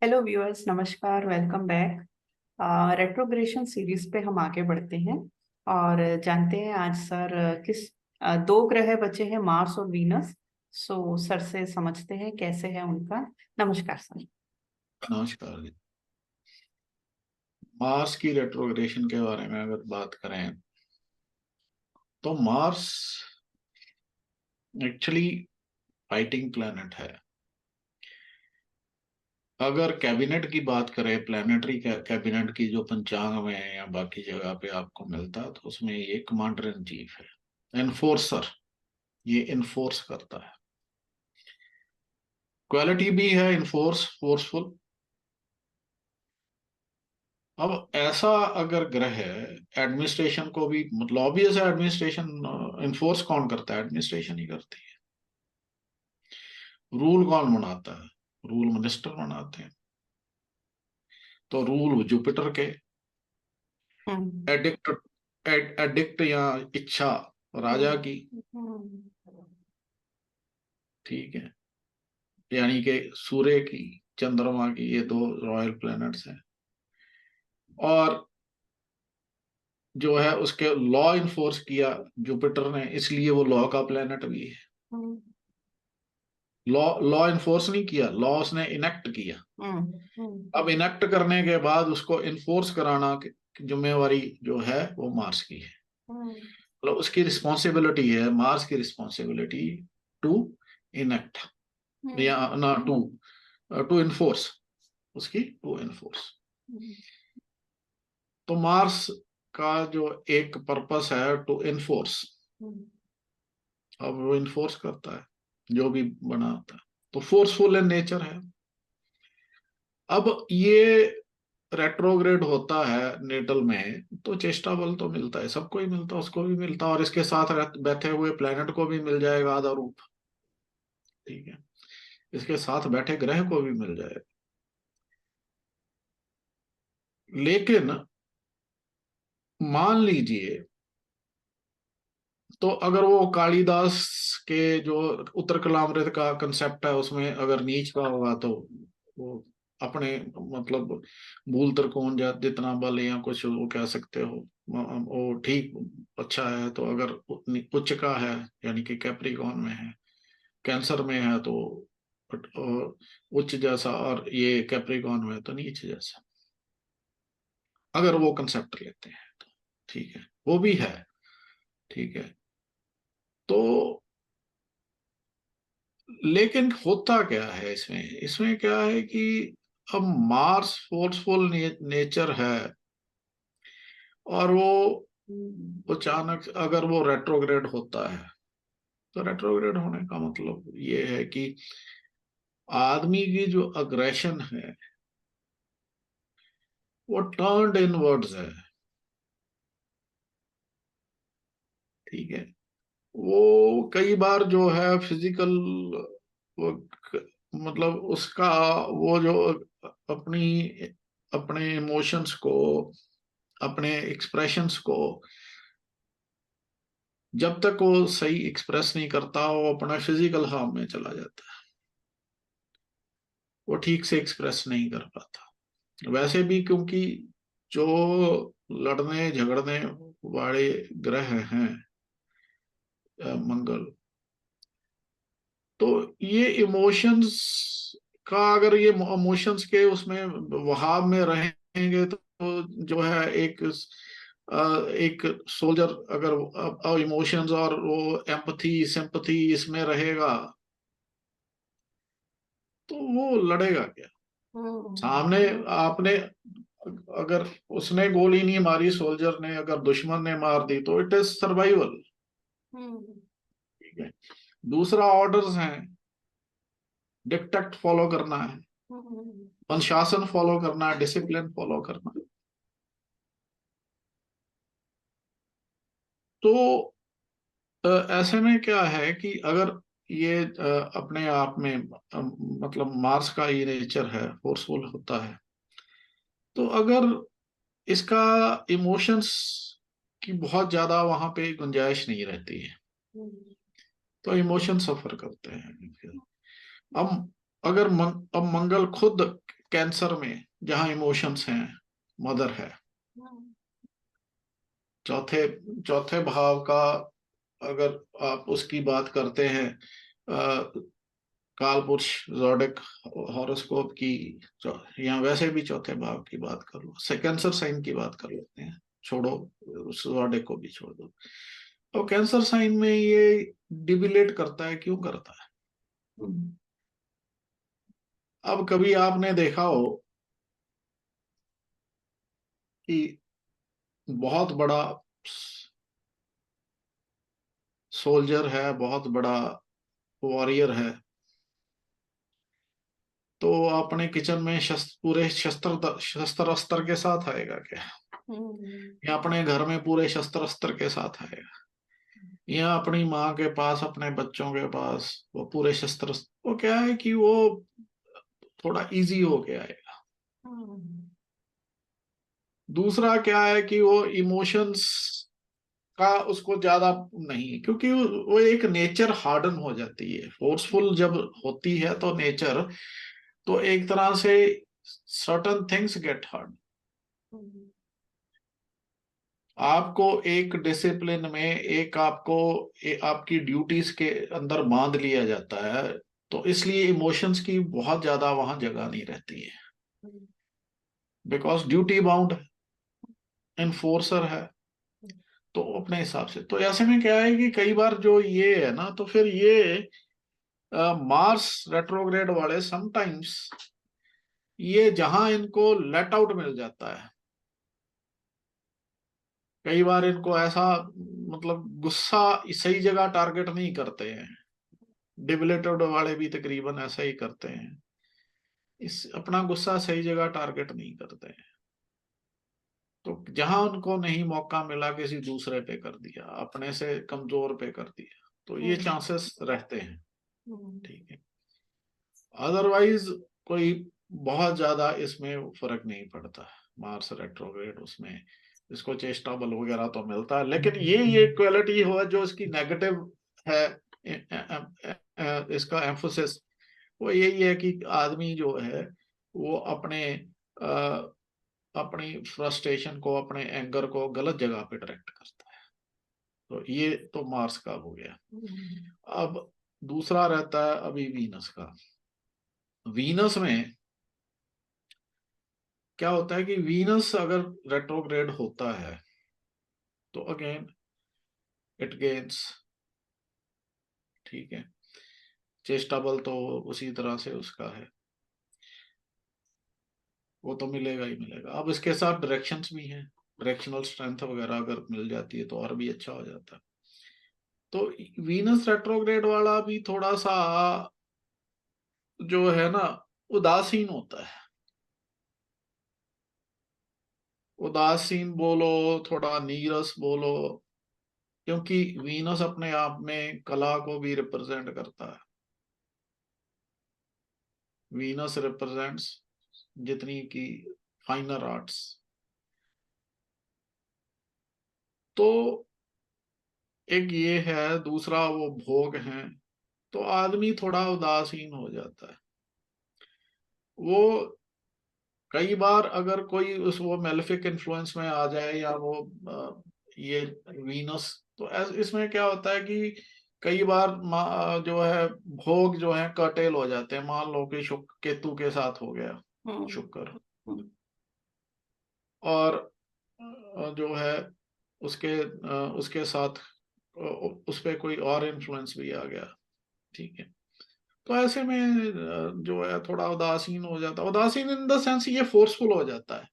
Hello viewers, नमस्कार, welcome back. Retrogression series पे हम आगे बढ़ते हैं और जानते हैं आज सर किस दो ग्रह बचे हैं, मार्स और वीनस। सो सर से समझते हैं कैसे है उनका। नमस्कार सर। नमस्कार जी। मार्स की रेट्रोग्रेशन के बारे में अगर बात करें तो मार्स एक्चुअली फाइटिंग प्लैनेट है। अगर कैबिनेट की बात करें, प्लानिटरी कैबिनेट की जो पंचांग में है या बाकी जगह पे आपको मिलता है, तो उसमें ये कमांडर इन चीफ है, एनफोर्सर। ये इन्फोर्स करता है। क्वालिटी भी है इन्फोर्स, फोर्सफुल। अब ऐसा अगर ग्रह है, एडमिनिस्ट्रेशन को भी मतलब ऑब्वियस है, एडमिनिस्ट्रेशन इन्फोर्स कौन करता है? एडमिनिस्ट्रेशन ही करती है। रूल कौन बनाता है? रूल मिनिस्टर बनाते हैं। तो रूल जुपिटर के। हम्म। एडिक्ट, एडिक्ट या इच्छा राजा की। ठीक है। यानी कि सूर्य की, चंद्रमा की, ये दो रॉयल प्लैनेट्स हैं। और जो है उसके लॉ इन्फोर्स किया जुपिटर ने, इसलिए वो लॉ का प्लैनेट भी है। लॉ लॉ इन्फोर्स नहीं किया, लॉ उसने इनेक्ट किया। अब इनेक्ट करने के बाद उसको इन्फोर्स कराना की जिम्मेवारी जो है वो मार्स की है। मतलब उसकी रिस्पॉन्सिबिलिटी है, मार्स की रिस्पॉन्सिबिलिटी टू इनेक्ट, या ना टू टू इन्फोर्स, उसकी टू इन्फोर्स। तो मार्स का जो एक पर्पस है टू इन्फोर्स। अब वो इन्फोर्स करता है जो भी बनाता है, तो फोर्सफुल इन नेचर है। अब ये रेट्रोग्रेड होता है नेटल में, तो चेष्टा बल तो मिलता है, सबको ही मिलता है, उसको भी मिलता है, और इसके साथ बैठे हुए प्लेनेट को भी मिल जाएगा आधा रूप। ठीक है। इसके साथ बैठे ग्रह को भी मिल जाएगा। लेकिन मान लीजिए, तो अगर वो कालिदास के जो उत्तर कलामृत का कंसेप्ट है उसमें अगर नीच का होगा, तो वो अपने मतलब मूल त्रिकोण या जितना बल या कुछ वो कह सकते हो, वो ठीक अच्छा है। तो अगर उच्च का है, यानी कि कैप्रिकॉन में है, कैंसर में है, तो उच्च जैसा, और ये कैप्रिकॉन में है तो नीच जैसा, अगर वो कंसेप्ट लेते हैं तो। ठीक है, वो भी है। ठीक है। तो लेकिन होता क्या है इसमें? इसमें क्या है कि अब मार्स फोर्सफुल नेचर है, और वो अचानक अगर वो रेट्रोग्रेड होता है, तो रेट्रोग्रेड होने का मतलब ये है कि आदमी की जो अग्रेशन है वो टर्न्ड इनवर्ड्स है। ठीक है। वो कई बार जो है फिजिकल, वो मतलब उसका वो जो अपनी अपने इमोशंस को, अपने एक्सप्रेशंस को जब तक वो सही एक्सप्रेस नहीं करता, वो अपना फिजिकल हार्म में चला जाता है। वो ठीक से एक्सप्रेस नहीं कर पाता। वैसे भी क्योंकि जो लड़ने झगड़ने वाले ग्रह हैं, मंगल, तो ये इमोशंस का, अगर ये इमोशंस के उसमें वहाव में रहेंगे, तो जो है एक सोल्जर अगर इमोशंस और वो एम्पथी सिंपथी इसमें रहेगा, तो वो लड़ेगा क्या सामने? आपने अगर उसने गोली नहीं मारी, सोल्जर ने, अगर दुश्मन ने मार दी, तो इट इज सर्वाइवल। ठीक है। दूसरा ऑर्डर्स हैं, डिक्टेट फॉलो करना है, अनुशासन फॉलो करना है, डिसिप्लिन फॉलो करना है। तो ऐसे में क्या है कि अगर ये अपने आप में मतलब मार्स का ये नेचर है, फोर्सफुल होता है, तो अगर इसका इमोशंस की बहुत ज्यादा वहां पे गुंजाइश नहीं रहती है, तो इमोशन सफर करते हैं फिर। अब अगर अब मंगल खुद कैंसर में जहां इमोशंस हैं, मदर है। चौथे चौथे भाव का अगर आप उसकी बात करते हैं, काल पुरुष जॉडिक हॉरोस्कोप की, या वैसे भी चौथे भाव की बात कर लो, कैंसर साइन की बात कर लेते हैं, छोड़ो उस जॉडिक को भी छोड़ दो। तो कैंसर साइन में ये डिबिलेट करता है, क्यों करता है? अब कभी आपने देखा हो कि बहुत बड़ा सोल्जर है, बहुत बड़ा वॉरियर है, तो अपने किचन में पूरे शस्त्र अस्त्र के साथ आएगा क्या? या अपने घर में पूरे शस्त्र अस्त्र के साथ आएगा? या अपनी माँ के पास, अपने बच्चों के पास वो पूरे शस्त्र, वो क्या है कि वो थोड़ा इजी हो गया है। दूसरा क्या है कि वो इमोशंस का उसको ज्यादा नहीं है, क्योंकि वो एक नेचर हार्डन हो जाती है, फोर्सफुल जब होती है तो नेचर, तो एक तरह से सर्टन थिंग्स गेट हार्ड। आपको एक डिसिप्लिन में, एक आपको आपकी ड्यूटीज के अंदर बांध लिया जाता है, तो इसलिए इमोशंस की बहुत ज्यादा वहां जगह नहीं रहती है, बिकॉज ड्यूटी बाउंड इन्फोर्सर है। तो अपने हिसाब से तो ऐसे में क्या है कि कई बार जो ये है ना, तो फिर ये मार्स रेट्रोग्रेड वाले समटाइम्स ये जहां इनको लेट आउट मिल जाता है, कई बार इनको ऐसा, मतलब गुस्सा सही जगह टारगेट नहीं करते हैं। डिबिलेटेड वाले भी तकरीबन ऐसा ही करते हैं, इस अपना गुस्सा सही जगह टारगेट नहीं करते हैं। तो जहां उनको नहीं मौका मिला, किसी दूसरे पे कर दिया, अपने से कमजोर पे कर दिया, तो ये चांसेस रहते हैं। ठीक है, अदरवाइज कोई बहुत ज्यादा इसमें फर्क नहीं पड़ता। मार्स रेट्रोग्रेड उसमें इसको चेष्टा बल वगैरह तो मिलता है, लेकिन ये क्वालिटी हो जो इसकी नेगेटिव है, इसका एम्फोसिस वो यही है कि आदमी जो है वो अपनी फ्रस्ट्रेशन को, अपने एंगर को गलत जगह पे डायरेक्ट करता है। तो ये तो मार्स का हो गया। अब दूसरा रहता है अभी वीनस का। वीनस में क्या होता है कि वीनस अगर रेट्रोग्रेड होता है तो अगेन इट गेन्स, ठीक है, चेष्टा बल तो उसी तरह से उसका है, वो तो मिलेगा ही मिलेगा। अब इसके साथ डायरेक्शंस भी हैं, डायरेक्शनल स्ट्रेंथ वगैरह अगर मिल जाती है तो और भी अच्छा हो जाता है। तो वीनस रेट्रोग्रेड वाला भी थोड़ा सा जो है ना, उदासीन होता है। उदासीन बोलो, थोड़ा नीरस बोलो, क्योंकि वीनस अपने आप में कला को भी रिप्रेजेंट करता है। वीनस रिप्रेजेंट्स जितनी की फाइनर आर्ट्स। तो एक ये है, दूसरा वो भोग है, तो आदमी थोड़ा उदासीन हो जाता है। वो कई बार अगर कोई उस वो मेलेफिक इन्फ्लुएंस में आ जाए, या वो ये वीनस, तो इसमें क्या होता है कि कई बार जो है भोग जो है कर्टेल हो जाते हैं। मान लो कि शुक्र केतु के साथ हो गया, शुक्र, और जो है उसके साथ उस पे कोई और इन्फ्लुएंस भी आ गया, ठीक है, तो ऐसे में जो है थोड़ा उदासीन हो जाता है। उदासीन इन द सेंस ये फोर्सफुल हो जाता है,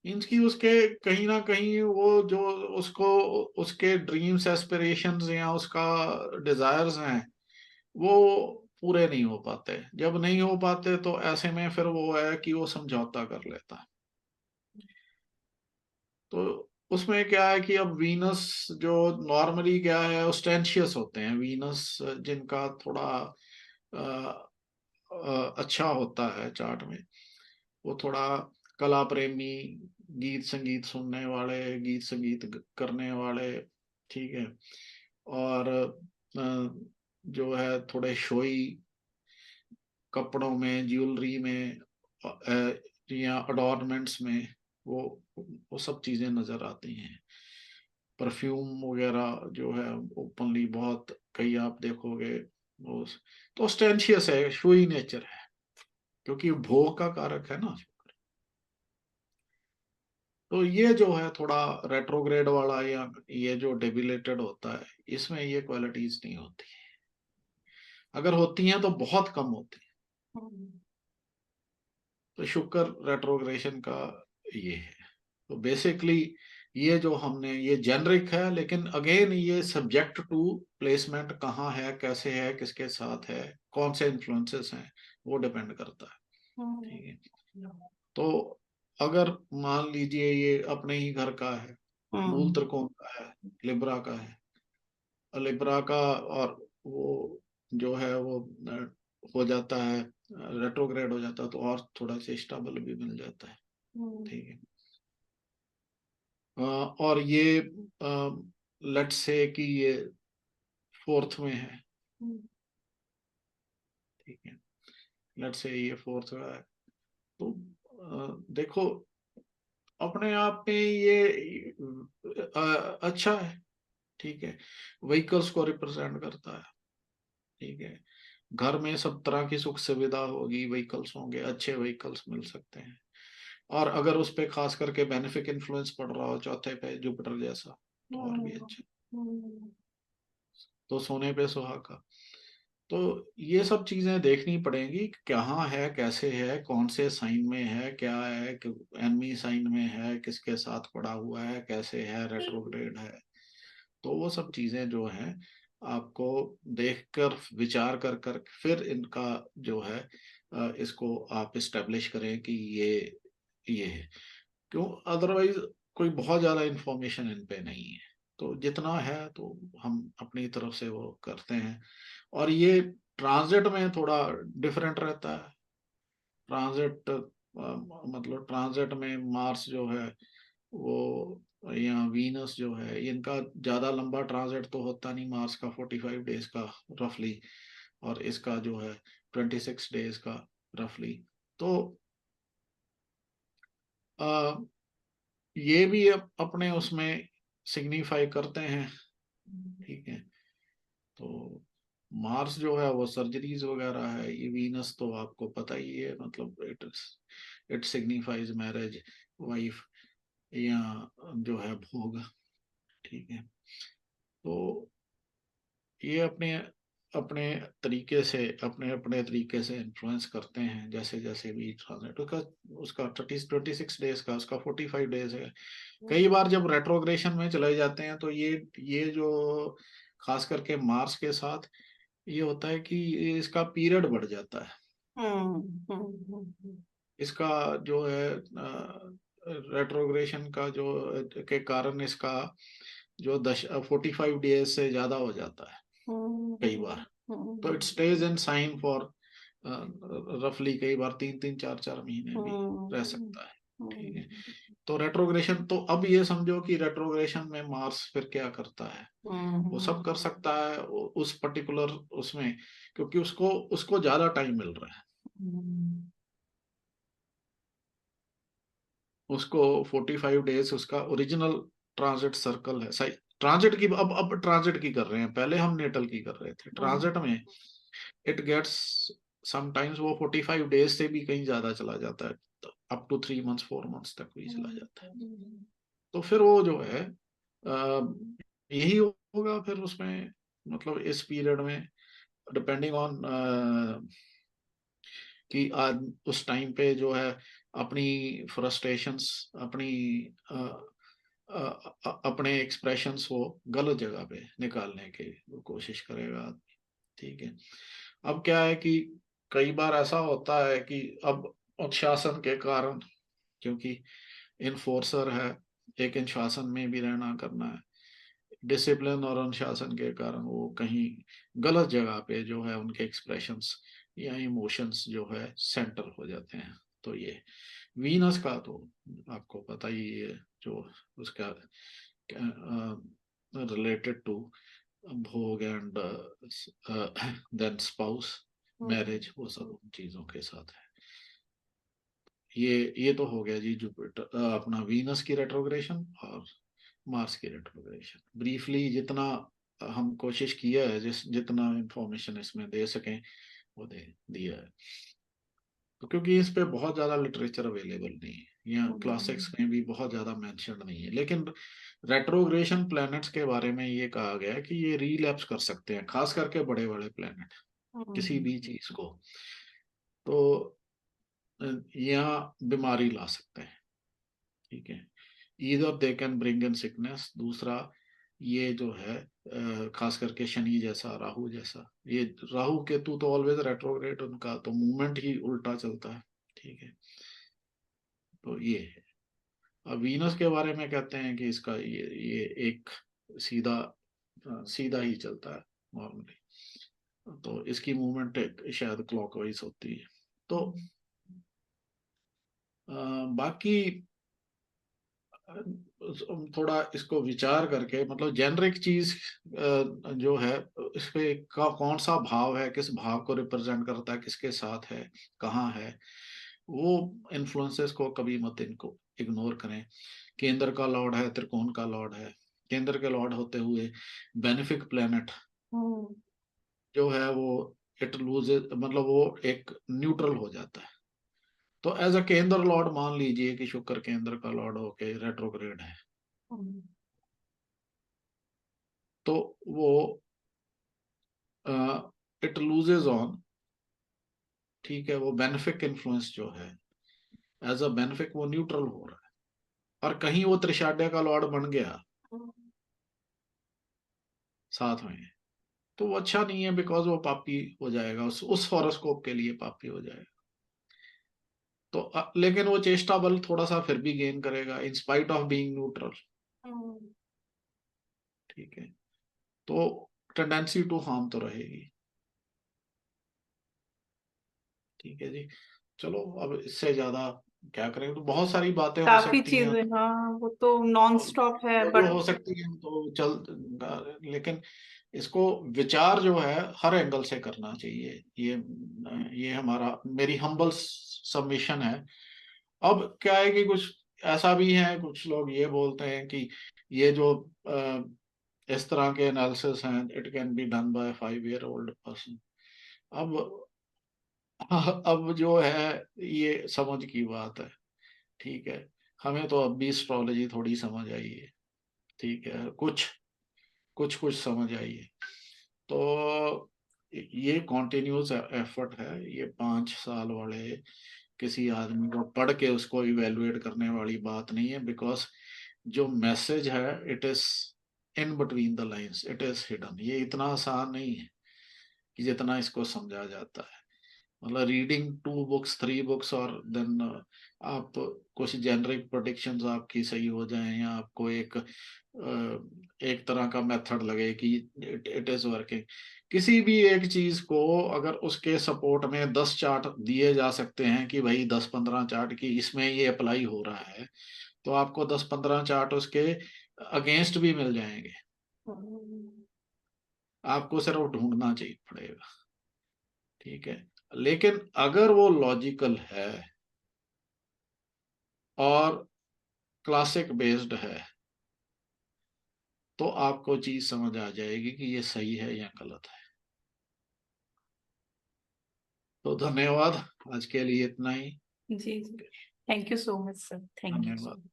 मीन्स की उसके कहीं ना कहीं वो जो उसको उसके ड्रीम्स एस्पिरेशंस या उसका डिजायर्स हैं वो पूरे नहीं हो पाते। जब नहीं हो पाते तो ऐसे में फिर वो है कि वो समझौता कर लेता है। तो उसमें क्या है कि अब वीनस जो नॉर्मली क्या है, ऑस्टेंशियस होते हैं वीनस, जिनका थोड़ा अच्छा होता है चार्ट में, वो थोड़ा कला प्रेमी, गीत संगीत सुनने वाले, गीत संगीत करने वाले, ठीक है, और जो है थोड़े शोई कपड़ों में, ज्वेलरी में, या अडॉर्नमेंट्स में वो सब चीजें नजर आती हैं। परफ्यूम वगैरह जो है ओपनली बहुत कई आप देखोगे, वो तो ऑस्टेंशियस है, शो ही नेचर है, क्योंकि भोग का कारक है ना। तो ये जो है थोड़ा रेट्रोग्रेड वाला, या ये जो डेबिलेटेड होता है, इसमें ये क्वालिटीज नहीं होती। अगर होती हैं तो बहुत कम होती है। तो शुक्र रेट्रोग्रेशन का ये है। तो बेसिकली ये जो हमने, ये जेनरिक है, लेकिन अगेन ये सब्जेक्ट टू प्लेसमेंट कहाँ है, कैसे है, किसके साथ है, कौन से इन्फ्लुएंसेस हैं, वो डिपेंड करता है। ठीक है। तो अगर मान लीजिए ये अपने ही घर का है, मूल त्रिकोण का है, लिब्रा का है, लिब्रा का, और वो जो है वो हो जाता है, रेट्रोग्रेड हो जाता है, तो और थोड़ा सा स्टेबल भी मिल जाता है। ठीक है। और ये लेट्स से कि ये फोर्थ में है। ठीक है, लेट्स से ये फोर्थ में है, तो देखो अपने आप में ये अच्छा है। ठीक है, व्हीकल्स को रिप्रेजेंट करता है। ठीक है, घर में सब तरह की सुख सुविधा होगी, व्हीकल्स होंगे, अच्छे व्हीकल्स मिल सकते हैं। और अगर उस पे खास करके बेनिफिक इन्फ्लुएंस पड़ रहा हो चौथे पे जुपिटर जैसा, तो और भी अच्छा। तो सोने पे सुहागा। तो ये सब चीजें देखनी पड़ेंगी कि कहाँ है, कैसे है, कौन से साइन में है, क्या है, एनमी साइन में है, किसके साथ पड़ा हुआ है, कैसे है, रेट्रोग्रेड है। तो वो सब चीजें जो है आपको देखकर विचार कर कर फिर इनका जो है इसको आप इस्टेब्लिश करें कि ये है। क्यों, अदरवाइज कोई बहुत ज्यादा इंफॉर्मेशन इन पे नहीं है। तो जितना है तो हम अपनी तरफ से वो करते हैं। और ये ट्रांजिट में थोड़ा डिफरेंट रहता है। ट्रांजिट मतलब ट्रांजिट में मार्स जो है वो, या वीनस जो है, इनका ज्यादा लंबा ट्रांजिट तो होता नहीं, मार्स का 45 डेज का रफली, और इसका जो है 26 डेज का रफली। तो आ, ये भी अपने उसमें सिग्निफाई करते हैं। ठीक है। तो मार्स जो है वो सर्जरीज वगैरह है, ये वीनस तो आपको पता ही है, मतलब इट सिग्निफाइज मैरिज, वाइफ, या जो है भोग। ठीक है। तो ये अपने अपने तरीके से, अपने अपने तरीके से इन्फ्लुएंस करते हैं, जैसे जैसे भी ट्रांजिट उसका, उसका 26 डेज का, उसका 45 डेज है। कई बार जब रेट्रोग्रेशन में चले जाते हैं तो ये जो खास करके मार्स के साथ ये होता है कि इसका पीरियड बढ़ जाता है। इसका जो है रेट्रोग्रेशन का जो के कारण इसका जो 45 डेज से ज्यादा हो जाता है कई बार। तो it stays in sign for रफली कई बार 3 3 4 4 महीने भी रह सकता है। ठीक है। तो रेट्रोग्रेशन, तो अब ये समझो कि रेट्रोग्रेशन में मार्स फिर क्या करता है, वो सब कर सकता है उस पर्टिकुलर उसमें, क्योंकि उसको उसको ज्यादा टाइम मिल रहा है। उसको 45 डेज उसका ओरिजिनल ट्रांजिट सर्कल है, सही। ट्रांजिट की अब ट्रांजिट की कर रहे हैं, पहले हम नेटल की कर रहे थे। ट्रांजिट में इट गेट्स समटाइम्स वो 45 डेज से भी कहीं ज्यादा चला जाता है, अप टू 3 मंथ्स 4 मंथ्स तक भी चला जाता है। तो फिर वो जो है यही होगा फिर उसमें, मतलब इस पीरियड में डिपेंडिंग ऑन कि आज उस टाइम पे जो है अपनी फ्रस्ट्रेशंस, अपनी अपने एक्सप्रेशंस वो गलत जगह पे निकालने की कोशिश करेगा आदमी। ठीक है। अब क्या है कि कई बार ऐसा होता है कि अब अनुशासन के कारण, क्योंकि इन्फोर्सर है, एक अनुशासन में भी रहना करना है, डिसिप्लिन और अनुशासन के कारण वो कहीं गलत जगह पे जो है उनके एक्सप्रेशंस या इमोशंस जो है सेंटर हो जाते हैं। तो ये वीनस का तो आपको पता ही है, जो उसका रिलेटेड टू भोग एंड देन स्पाउस, मैरिज, वो सब चीजों के साथ है। ये तो हो गया जी जुपिटर, अपना वीनस की रेट्रोग्रेशन और मार्स की रेट्रोग्रेशन। ब्रीफली जितना हम कोशिश किया है, जितना इंफॉर्मेशन इसमें दे सकें वो दे दिया है। तो क्योंकि इस पे बहुत ज्यादा लिटरेचर अवेलेबल नहीं है, या क्लासिक्स में भी बहुत ज्यादा मेंशन नहीं है, लेकिन रेट्रोग्रेशन प्लैनेट्स के बारे में ये कहा गया है कि ये रीलैप्स कर सकते हैं, खास करके बड़े बड़े प्लैनेट किसी भी चीज को, तो यहाँ बीमारी ला सकते हैं। ठीक है, either they can bring in sickness, दूसरा ये जो है खास करके शनि जैसा, राहु जैसा, ये राहु केतु तो ऑलवेज रेट्रोग्रेड, उनका तो मूवमेंट ही उल्टा चलता है। ठीक है, तो ये है। अब वीनस के बारे में कहते हैं कि इसका ये एक सीधा सीधा ही चलता है नॉर्मली, तो इसकी मूवमेंट शायद क्लॉकवाइज होती है। तो बाकी थोड़ा इसको विचार करके, मतलब जेनरिक चीज जो है, इस पे कौन सा भाव है, किस भाव को रिप्रेजेंट करता है, किसके साथ है, कहाँ है, वो इन्फ्लुएंसेस को कभी मत इनको इग्नोर करें। केंद्र का लॉर्ड है, त्रिकोण का लॉर्ड है, केंद्र के लॉर्ड होते हुए बेनिफिक प्लेनेट जो है वो इट लूजेज, मतलब वो एक न्यूट्रल हो जाता है। तो एज अ केंद्र लॉर्ड मान लीजिए कि शुक्र केंद्र का लॉर्ड होके रेट्रोग्रेड है, तो वो इट लूजेज ऑन, ठीक है, वो बेनिफिक इन्फ्लुएंस जो है, एज अ बेनिफिक वो न्यूट्रल हो रहा है। और कहीं वो त्रिशाड्य का लॉर्ड बन गया साथ में, तो वो अच्छा नहीं है, बिकॉज वो पापी हो जाएगा, उस हॉरोस्कोप के लिए पापी हो जाएगा। तो लेकिन वो चेष्टा बल थोड़ा सा फिर भी गेन करेगा in spite of being neutral. ठीक है, तो टेंडेंसी टू हार्म तो रहेगी। ठीक है जी, चलो अब इससे ज्यादा क्या करें, तो बहुत सारी बातें हो काफी सकती हैं, चीजें, हाँ वो तो नॉन स्टॉप है जो जो बट। हो सकती है तो चल, लेकिन इसको विचार जो है हर एंगल से करना चाहिए। ये हमारा, मेरी हम्बल सबमिशन है। अब क्या है कि कुछ ऐसा भी है, कुछ लोग ये बोलते हैं कि ये जो इस तरह के एनालिसिस हैं, it can be done by 5 year old person. अब अब जो है ये समझ की बात है। ठीक है, हमें तो अब भी एस्ट्रोलॉजी थोड़ी समझ आई है। ठीक है, कुछ कुछ कुछ समझ आई है। तो ये कॉन्टिन्यूस एफर्ट है, ये 5 साल वाले किसी आदमी को पढ़ के उसको इवेलुएट करने वाली बात नहीं है, बिकॉज जो मैसेज है it is in between the lines, it is hidden. ये इतना आसान नहीं है कि जितना इसको समझा जाता है। मतलब रीडिंग 2 बुक्स 3 बुक्स और देन आप कुछ जेनरिक प्रोडिक्शंस आपकी सही हो जाएं, या आपको एक तरह का मेथड लगे कि इट इज वर्किंग, किसी भी एक चीज को अगर उसके सपोर्ट में 10 चार्ट दिए जा सकते हैं कि भाई 10-15 चार्ट की इसमें ये अप्लाई हो रहा है, तो आपको 10-15 चार्ट उसके अगेंस्ट भी मिल जाएंगे। आपको सिर्फ ढूंढना चाहिए पड़ेगा। ठीक है, लेकिन अगर वो लॉजिकल है और क्लासिक बेस्ड है, तो आपको चीज समझ आ जाएगी कि ये सही है या गलत है। तो धन्यवाद, आज के लिए इतना ही। जी जी, thank you so much sir, thank you so धन्यवाद। मच।